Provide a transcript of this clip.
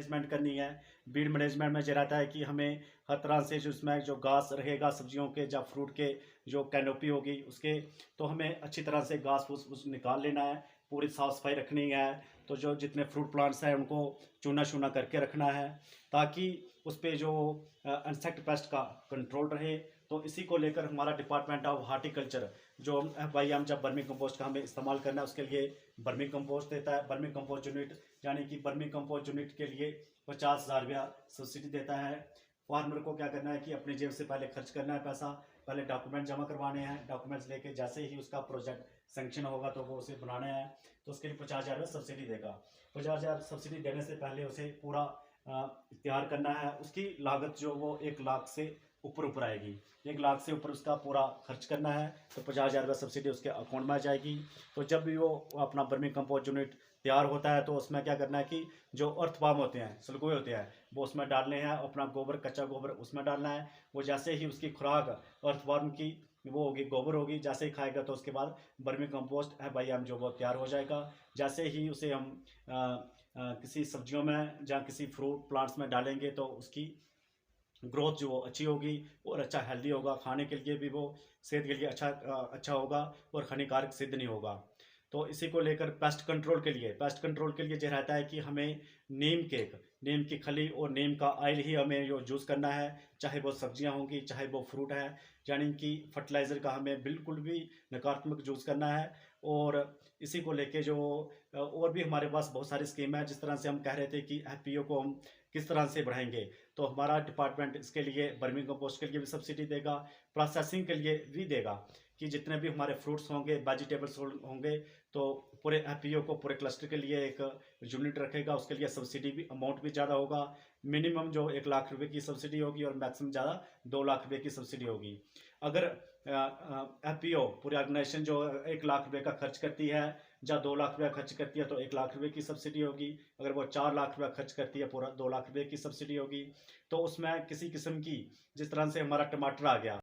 Management करनी है। Beed management में ये रहता है कि हमें हर तरह से जो इसमें जो घास रहेगा सब्जियों के या फ्रूट के जो कैनोपी होगी उसके, तो हमें अच्छी तरह से घास फूस उस निकाल लेना है, पूरी साफ़ सफाई रखनी है। तो जो जितने फ्रूट प्लांट्स हैं उनको चूना चूना करके रखना है ताकि उस पर जो इंसेक्ट पेस्ट का कंट्रोल रहे। तो इसी को लेकर हमारा डिपार्टमेंट ऑफ हार्टिकल्चर जो भाई हम जब वर्मी कंपोस्ट का हमें इस्तेमाल करना है उसके लिए वर्मी कंपोस्ट देता है। वर्मी कंपोस्ट यूनिट यानी कि वर्मी कंपोस्ट यूनिट के लिए 50,000 रुपया सब्सिडी देता है। फार्मर को क्या करना है कि अपनी जेब से पहले खर्च करना है पैसा, पहले डॉक्यूमेंट जमा करवाने हैं। डॉक्यूमेंट्स लेके जैसे ही उसका प्रोजेक्ट सेंक्शन होगा तो वो उसे बनाने हैं, तो उसके लिए 50,000 सब्सिडी देगा। 50,000 सब्सिडी देने से पहले उसे पूरा तैयार करना है। उसकी लागत जो वो 1 लाख से ऊपर आएगी। 1 लाख से ऊपर उसका पूरा खर्च करना है तो 50,000 रुपये सब्सिडी उसके अकाउंट में आ जाएगी। तो जब भी वो अपना वर्मी कंपोस्ट यूनिट तैयार होता है तो उसमें क्या करना है कि जो अर्थवार्म होते हैं, सलगोए होते हैं, वो उसमें डालने हैं। अपना गोबर, कच्चा गोबर उसमें डालना है। वो जैसे ही उसकी खुराक अर्थवार्म की वो होगी, गोबर होगी, जैसे ही खाएगा तो उसके बाद वर्मी कंपोस्ट है भाई हम जो वो तैयार हो जाएगा। जैसे ही उसे हम किसी सब्जियों में या किसी फ्रूट प्लांट्स में डालेंगे तो उसकी ग्रोथ जो अच्छी होगी और अच्छा हेल्दी होगा, खाने के लिए भी वो सेहत के लिए अच्छा होगा और हानिकारक सिद्ध नहीं होगा। तो इसी को लेकर पेस्ट कंट्रोल के लिए ये रहता है कि हमें नीम की खली और नीम का ऑयल ही हमें जो यूज़ करना है, चाहे वो सब्जियां होंगी चाहे वो फ्रूट है। यानी कि फर्टिलाइज़र का हमें बिल्कुल भी नकारात्मक यूज़ करना है। और इसी को लेके जो और भी हमारे पास बहुत सारी स्कीम है। जिस तरह से हम कह रहे थे कि एफपीओ को हम किस तरह से बढ़ाएंगे, तो हमारा डिपार्टमेंट इसके लिए वर्मी कंपोस्ट के लिए भी सब्सिडी देगा, प्रोसेसिंग के लिए भी देगा कि जितने भी हमारे फ्रूट्स होंगे, वेजिटेबल्स होंगे, तो पूरे एफपीओ को पूरे क्लस्टर के लिए एक यूनिट रखेगा। उसके लिए सब्सिडी भी अमाउंट भी ज़्यादा होगा। मिनिमम जो 1 लाख रुपए की सब्सिडी होगी और मैक्सिमम ज़्यादा 2 लाख रुपए की सब्सिडी होगी। अगर एफपीओ पूरी ऑर्गेनाइजेशन जो 1 लाख रुपए का खर्च करती है या 2 लाख रुपया खर्च करती है तो 1 लाख रुपए की सब्सिडी होगी। अगर वो 4 लाख रुपया खर्च करती है पूरा 2 लाख रुपए की सब्सिडी होगी। तो उसमें किसी किस्म की, जिस तरह से हमारा टमाटर आ गया